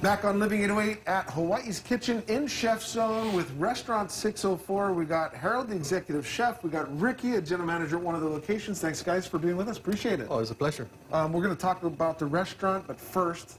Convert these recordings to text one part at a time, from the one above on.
Back on Living 808 at Hawaii's Kitchen in ChefZone with Restaurant 604. We got Harold, the executive chef. We got Ricky, a general manager at one of the locations. Thanks, guys, for being with us. Appreciate it. Oh, it's a pleasure. We're going to talk about the restaurant, but first,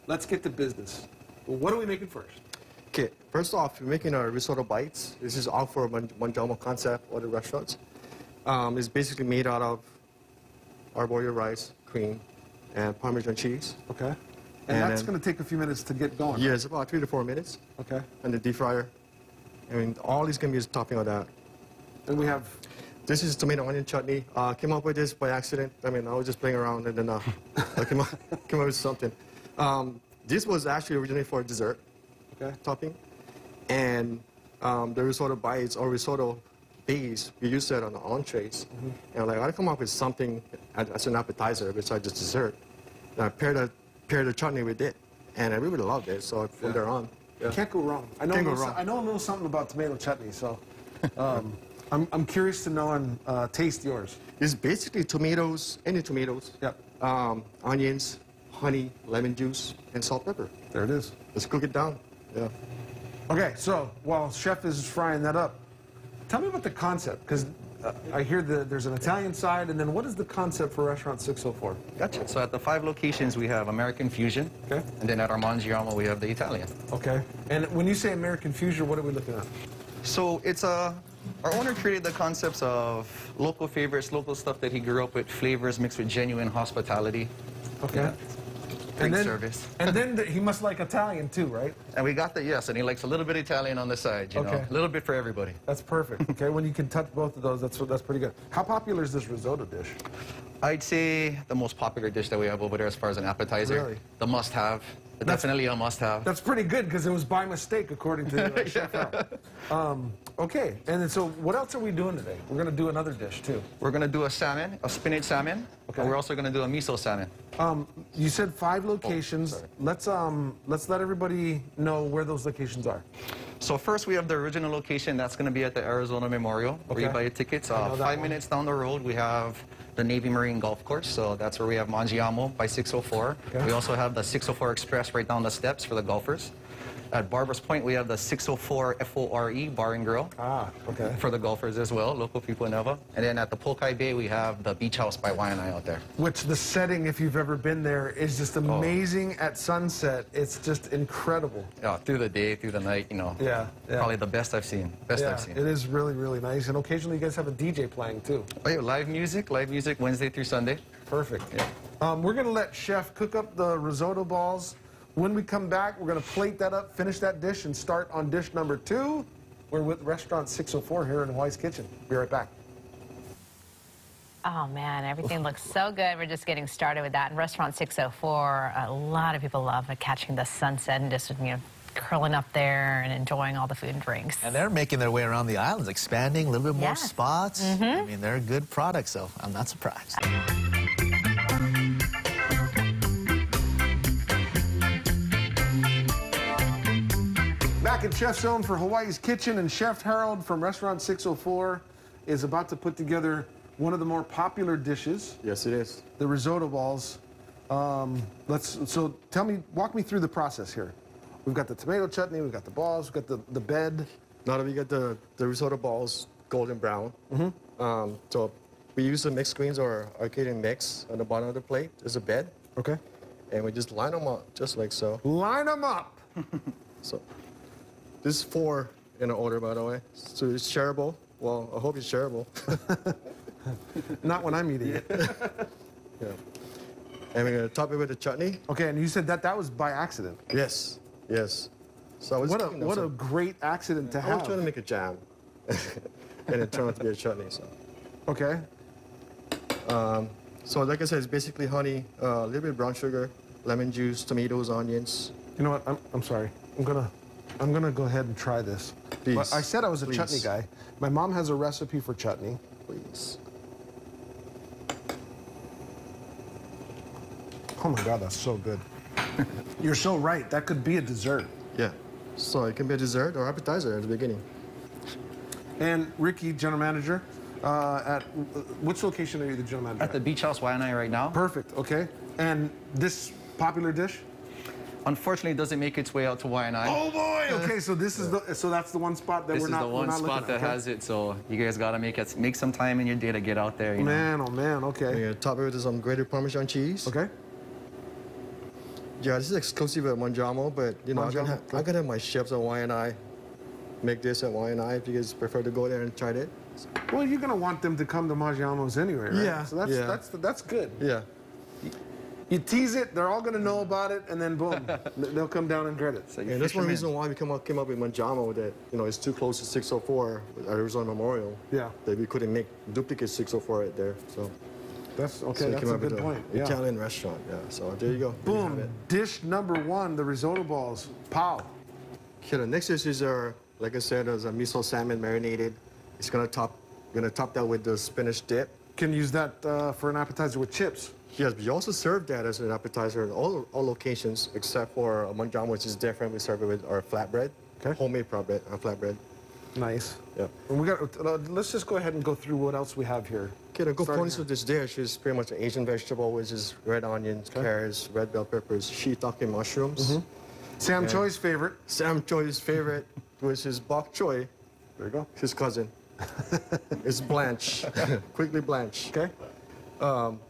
let's get to business. Well, what are we making first? Okay, first off, we're making our Risotto Bites. This is all for Mangiamo concept or the restaurants. It's basically made out of arborio rice, cream, and Parmesan cheese. Okay. And that's going to take a few minutes to get going. Yeah, it's about 3 to 4 minutes. Okay. And the deep fryer. I mean, all is going to be topping of that. And we have... This is tomato onion chutney. Came up with this by accident. I mean, I was just playing around and then I came up with something. This was actually originally for dessert topping. And the risotto bites or risotto base, we use that on the entrees. And like, I come up with something as an appetizer besides just dessert. And I paired the chutney with it, and I really loved it. So from there on, can't go wrong. I know a little something about tomato chutney, so I'm curious to know and taste yours. It's basically tomatoes, any tomatoes. Yep. Onions, honey, lemon juice, and salt, pepper. There it is. Let's cook it down. Yeah. Okay, so while Chef is frying that up, tell me about the concept, because I hear there's an Italian side, and then what is the concept for Restaurant 604? Gotcha. So at the 5 locations, we have American Fusion. Okay. And then at our Mangiamo, we have the Italian. Okay. And when you say American Fusion, what are we looking at? So it's our owner created the concepts of local favorites, local stuff that he grew up with, flavors mixed with genuine hospitality. Okay. Yeah. Great service. And then he must like Italian too, right? And we got the, yes, and he likes a little bit Italian on the side, you know, a little bit for everybody. That's perfect. Okay, when you can touch both of those, that's pretty good. How popular is this risotto dish? I'd say the most popular dish that we have over there as far as an appetizer. Really? The must-have. Definitely a must-have. That's pretty good because it was by mistake, according to Chef Harold. Okay, and then so what else are we doing today? We're going to do another dish too. We're going to do a salmon, a spinach salmon. Okay. And we're also going to do a miso salmon. You said 5 locations. Let's let everybody know where those locations are. So first we have the original location. That's going to be at the Arizona Memorial, where you buy your tickets. 5 minutes down the road, we have the Navy Marine Golf Course. So that's where we have Mangiamo by 604. Okay. We also have the 604 Express right down the steps for the golfers. At Barbers Point, we have the 604 FORE Bar and Grill. For the golfers as well, local people in Nova. And then at the Pokai Bay, we have the Beach House by Waianae out there. Which the setting, if you've ever been there, is just amazing at sunset. It's just incredible. Yeah, through the day, through the night, you know. Yeah. Probably the best I've seen. I've seen. It is really, really nice. And occasionally you guys have a DJ playing too. Oh, yeah, live music Wednesday through Sunday. Perfect. Yeah. We're going to let Chef cook up the risotto balls. When we come back, we're going to plate that up, finish that dish, and start on dish number 2. We're with Restaurant 604 here in Hawaii's Kitchen. Be right back. Oh, man, everything looks so good. We're just getting started with that. In Restaurant 604, a lot of people love catching the sunset and just, you know, curling up there and enjoying all the food and drinks. And they're making their way around the islands, expanding a little bit more spots. I mean, they're a good product, so I'm not surprised. Back at ChefZone for Hawaii's Kitchen, and Chef Harold from Restaurant 604 is about to put together one of the more popular dishes. Yes, it is. The risotto balls. So walk me through the process here. We've got the tomato chutney, we've got the balls, we've got the bed. Now that we got the risotto balls golden brown, so we use the mixed greens or Arcadian mix on the bottom of the plate. There's a bed. Okay. And we just line them up, just like so. Line them up! So. This is 4 in order, by the way. So it's shareable. Well, I hope it's shareable. Not when I'm eating it. Yeah. And we're going to top it with the chutney. Okay, and you said that was by accident. Yes, yes. So what a great accident to have. I was trying to make a jam, and it turned out to be a chutney. So. Okay. So like I said, it's basically honey, a little bit of brown sugar, lemon juice, tomatoes, onions. You know what? I'm sorry. I'm gonna go ahead and try this. Please. But I said I was a chutney guy. My mom has a recipe for chutney. Please. Oh my God, that's so good. You're so right. That could be a dessert. Yeah. So it can be a dessert or appetizer at the beginning. And Ricky, general manager, at which location are you the general manager? At the Beach House Waianae right now. Perfect. Okay. And this popular dish? Unfortunately, it doesn't make its way out to Y&I. Oh boy! Okay, so this is that's the one spot that This we're not. is the one spot that has it, so you guys gotta make some time in your day to get out there. You know? Man, oh man, okay. We're gonna top it with some grated Parmesan cheese. Okay. Yeah, this is exclusive at Mangiamo, but you know, I can have my chefs at Y&I make this at Y&I if you guys prefer to go there and try it. Well, you're gonna want them to come to Maggiano's anyway, right? Yeah. So that's good. Yeah. You tease it, they're all gonna know about it, and then boom, they'll come down and get it. So And that's one reason why we came up with Mangiamo, that you know it's too close to 604 at Arizona Memorial. Yeah. That we couldn't make duplicate 604 right there. So That's okay. so we That's came a up with good the point. Yeah. Italian restaurant. Yeah. So there you go. There you have Boom. it. Dish number 1, the risotto balls. Pow. Okay, the next dish is our, like I said, is a miso salmon marinated. It's gonna top that with the spinach dip. Can use that for an appetizer with chips. Yes, we also serve that as an appetizer in all locations except for Mangiamo, which is different. We serve it with our flatbread, homemade flatbread. Nice. Yeah. And we got. Let's just go ahead and go through what else we have here. Okay, the components of this dish is pretty much an Asian vegetable, which is red onions, carrots, red bell peppers, shiitake mushrooms. Sam Choi's favorite. Sam Choi's favorite, which is bok choy, There you go. his cousin. It's blanch, quickly blanch. Okay.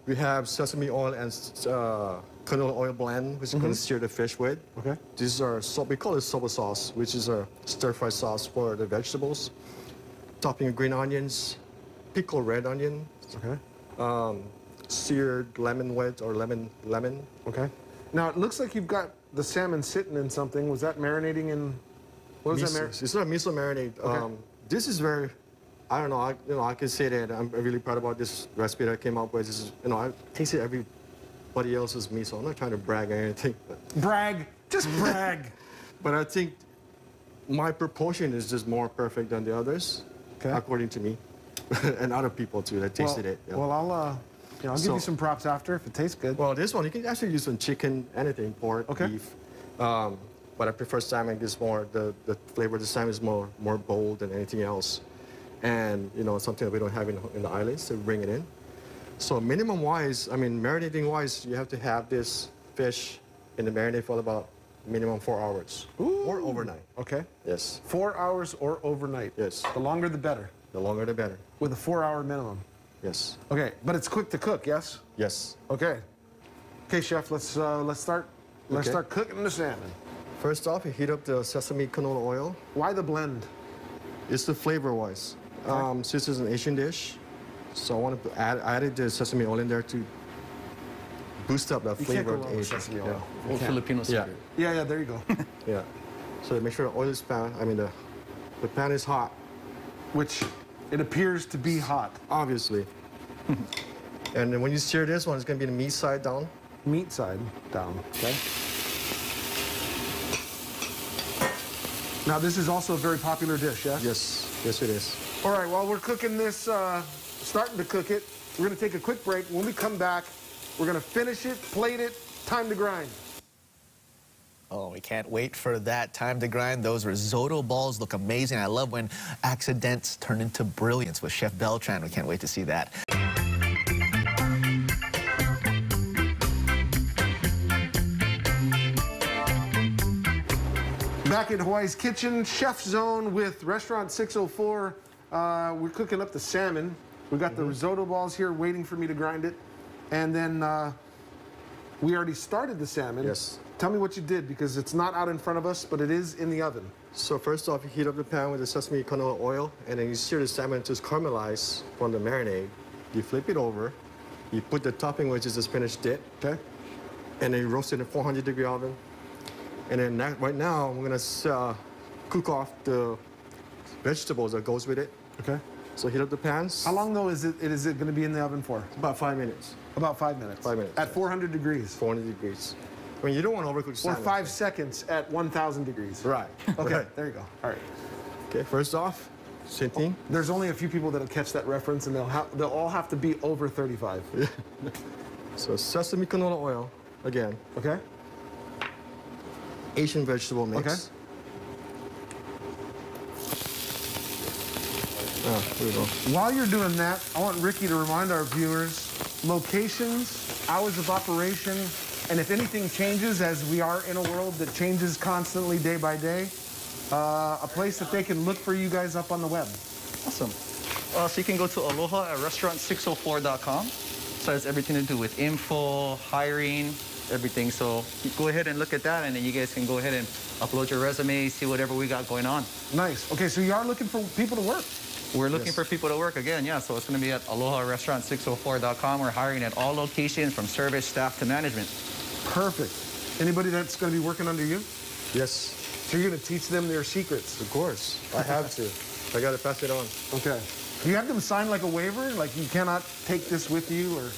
We have sesame oil and canola oil blend, which we're going to sear the fish with. Okay. These are, we call it soba sauce, which is a stir-fry sauce for the vegetables. Topping of green onions, pickled red onion, Okay. seared lemon wedge or lemon. Okay. Now it looks like you've got the salmon sitting in something. Was that marinating in? What was that It's not a miso marinade. Okay. This is very, I don't know, I can say that I'm really proud about this recipe that I came up with. This is, I tasted everybody else's miso. I'm not trying to brag or anything. Brag. Just brag. But I think my proportion is just more perfect than the others, according to me, and other people too that tasted it. Yeah. Well, I'll give you some props after if it tastes good. Well, this one you can actually use some chicken, anything, pork, beef. But I prefer salmon because the flavor of the salmon is more bold than anything else, and something that we don't have in the islands, so we bring it in. So minimum wise, marinating wise, you have to have this fish in the marinade for about minimum 4 hours or overnight. Okay. Yes. 4 hours or overnight. Yes. The longer the better. The longer the better. With a 4-hour minimum. Yes. Okay, but it's quick to cook, yes? Yes. Okay. Okay, chef, let's start. Let's start cooking the salmon. First off, you heat up the sesame canola oil. Why the blend? It's the flavor-wise. Since this is an Asian dish, so I wanted to added the sesame oil in there to boost up that flavor of the Asian. Sesame oil. Old Filipino secret. Yeah, there you go. Yeah. So make sure the oil is the pan is hot. Which it appears to be hot. Obviously. And then when you sear this one, it's going to be the meat side down. Meat side down, okay? Now, this is also a very popular dish, yes? Yes. Yes, it is. All right, while we're cooking this, starting to cook it, we're going to take a quick break. When we come back, we're going to finish it, plate it, time to grind. Oh, we can't wait for that time to grind. Those risotto balls look amazing. I love when accidents turn into brilliance with Chef Beltran. We can't wait to see that. Back in Hawaii's Kitchen, ChefZone with Restaurant 604. We're cooking up the salmon. We got the risotto balls here waiting for me to grind it. And then we already started the salmon. Yes. Tell me what you did, because it's not out in front of us, but it is in the oven. So first off, you heat up the pan with the sesame canola oil, and then you sear the salmon to caramelize from the marinade. You flip it over. You put the topping, which is the spinach dip. Okay. And then you roast it in a 400-degree oven. And then right now, we're gonna cook off the vegetables that goes with it. Okay. So heat up the pans. How long, though, is it going to be in the oven for? About 5 minutes. About 5 minutes. 5 minutes. At 400 degrees. 400 degrees. I mean, you don't want to overcook Or salmon. 5 seconds at 1,000 degrees. Right. Okay, Right. there you go. All right. Okay, first off, same thing. There's only a few people that'll catch that reference, and they'll all have to be over 35. So sesame canola oil, again. Okay? Asian vegetable mix. Okay. Here we go. While you're doing that, I want Ricky to remind our viewers locations, hours of operation, And if anything changes, as we are in a world that changes constantly day by day, a place that they can look for you guys up on the web. Awesome. So you can go to aloha at restaurant604.com. So it has everything to do with info, hiring, everything. So go ahead and look at that, and then you guys can go ahead and upload your resume, see whatever we got going on. Nice. Okay, so you are looking for people to work. We're looking for people to work again, yeah. So it's going to be at aloha-restaurant604.com. We're hiring at all locations from service, staff to management. Perfect. Anybody that's going to be working under you? Yes, So you're going to teach them their secrets. of course. I have to. I got to pass it on. Okay. Do you have them sign like a waiver? Like you cannot take this with you, or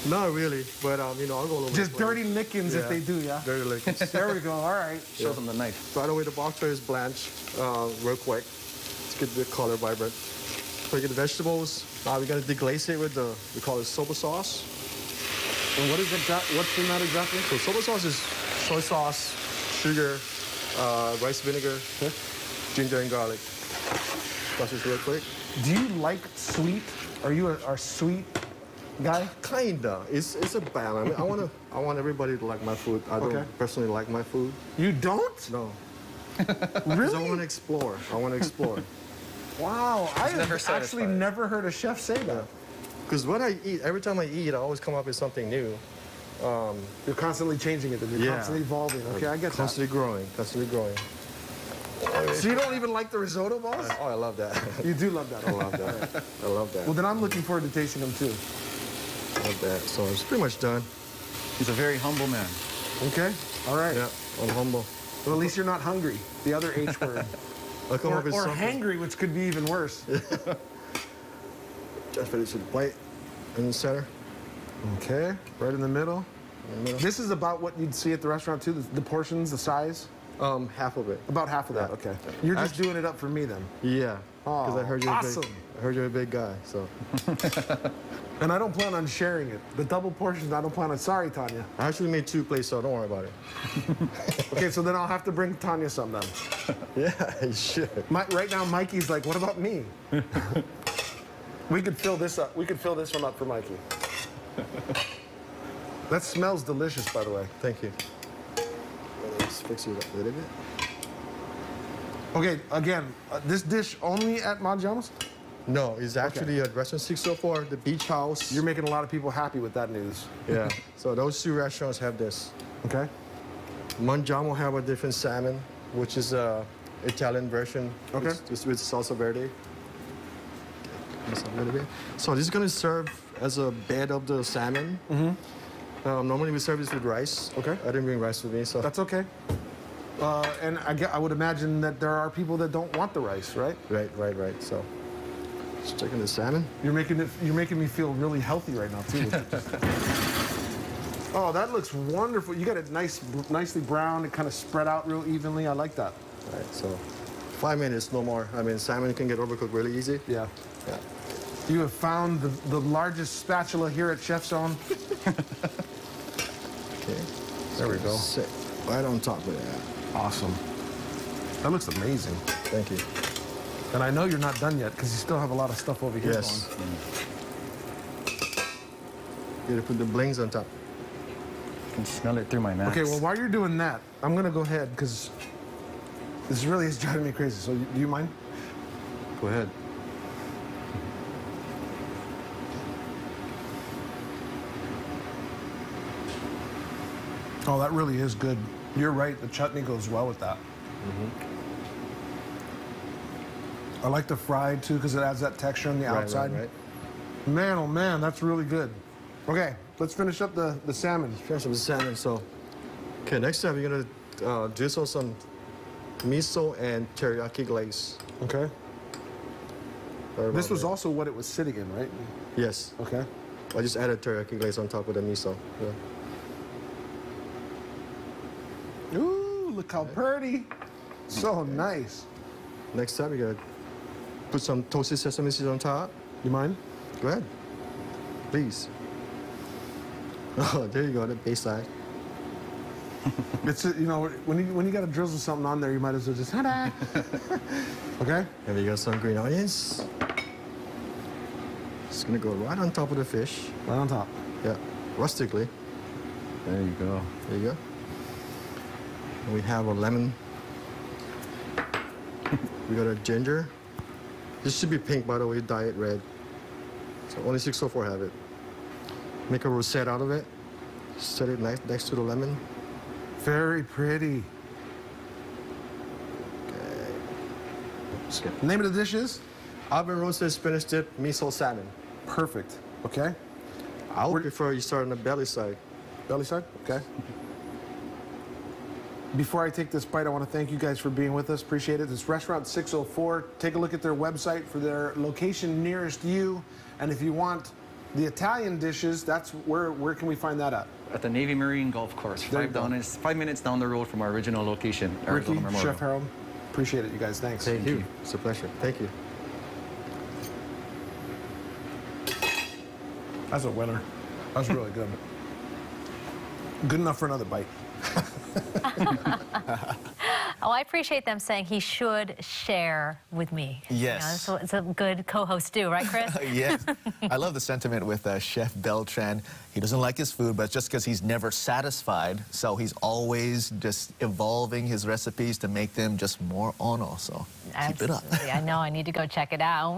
Not really, but you know, I'll go over just the place. dirty lickings if they do, yeah? Dirty lickings. There we go. All right. Show them the knife. By the way, the bok choy is blanched real quick. Let's get the color vibrant. So we get the vegetables. Now we're gonna deglaze it with we call it soba sauce. And what is it? What's in that exactly? So soba sauce is soy sauce, sugar, rice vinegar, ginger and garlic. Sauce this real quick. Do you like sweet? Are you a sweet guy? Kinda. It's a balance. I mean, I want everybody to like my food. I don't personally like my food. You don't? No. Because I Really? want to explore. I want to explore. Wow. I have never actually satisfied. never heard a chef say that. Because when I eat, every time I eat, I always come up with something new. You're constantly changing it. You're Yeah. constantly evolving. Okay, I get that. Constantly growing. Constantly growing. So you don't even like the risotto balls? Oh, I love that. You do love that. I love that. I love that. Well, then I'm looking forward to tasting them too. I love that. So it's pretty much done. He's a very humble man. Okay. All right. Yeah, I'm humble. Well, at least you're not hungry. The other H word. I'll come up with or something. hangry, which could be even worse. Just finish with white in the center. Okay. Right in the middle. In the middle. This is about what you'd see at the restaurant too. The portions, the size. Half of it. About half of that. Yeah. Okay. You're just doing it up for me then. Yeah. Because Oh, I heard you're awesome. I heard you're a big guy. So And I don't plan on sharing it. The double portions, I don't plan on. Sorry, Tanya. I actually made 2 plates, so don't worry about it. Okay, so then I'll have to bring Tanya some then. Yeah, you should. Right now, Mikey's like, what about me? We could fill this up. We could fill this one up for Mikey. That smells delicious, by the way. Thank you. Let's fix it up a little bit. Okay, again, this dish only at Mangiamo's? No, it's actually at Restaurant 604, the beach house. You're making a lot of people happy with that news. Yeah. So those 2 restaurants have this. Okay? Mangiamo have a different salmon, which is a Italian version. Okay. Just with salsa verde. Just a little bit. So this is gonna serve as a bed of the salmon. Normally we serve this with rice. Okay. I didn't bring rice with me, so. That's okay. And I would imagine that there are people that don't want the rice, right? Right. So, just checking the salmon. You're making me feel really healthy right now too. Oh, that looks wonderful. You got it nicely brown. It kind of spread out real evenly. I like that. All right, so 5 minutes, no more. I mean, salmon can get overcooked really easy. Yeah. Yeah. You have found the largest spatula here at ChefZone. Okay. There we go. Sit right on top of that. Awesome. That looks amazing. Thank you. And I know you're not done yet because you still have a lot of stuff over here. Yes. You gotta put the blings on top. I can smell it through my mask. Okay, well, while you're doing that, I'm going to go ahead because this really is driving me crazy. So do you mind? Go ahead. Oh, that really is good. You're right. The chutney goes well with that. I like the fried too because it adds that texture on the outside. Right. Man, oh man, that's really good. Okay, let's finish up the salmon. Finish up the salmon. So, okay, next time you're gonna drizzle some miso and teriyaki glaze. Okay. Right This about was there. also what it was sitting in, right? Yes. Okay. I just added teriyaki glaze on top of the miso. Yeah. Ooh, look how pretty. So nice. Next time you gotta put some toasted sesame seeds on top. You mind? Go ahead. Please. Oh, there you go, the base side. It's you know when you got to drizzle something on there, you might as well just ta-da. Okay. And we got some green onions. It's gonna go right on top of the fish. Right on top. Yeah, rustically. There you go. There you go. And we have a lemon. We got a ginger. This should be pink, by the way, diet red. So only 604 have it. Make a rosette out of it. Set it next to the lemon. Very pretty. Okay. Name of the dish is? Oven roasted spinach dip miso salmon. Perfect. Okay. I would prefer you start on the belly side. Belly side? Okay. Before I take this bite, I want to thank you guys for being with us. Appreciate it. It's Restaurant 604. Take a look at their website for their location nearest you. And if you want the Italian dishes, that's where can we find that at? At the Navy Marine Golf Course, 5 minutes down the road from our original location, Arizona Ricky, Memorial. Chef Harold, appreciate it, you guys. Thanks. Thank you. It's a pleasure. Thank you. That's a winner. That's really good. Good enough for another bite. Oh, I appreciate them saying he should share with me. Yes. You know, it's a good co-host do, right, Chris? Yes. I love the sentiment with Chef Beltran. He doesn't like his food, but just because he's never satisfied, so he's always just evolving his recipes to make them just more ono. So keep it up. Absolutely. I know. I need to go check it out.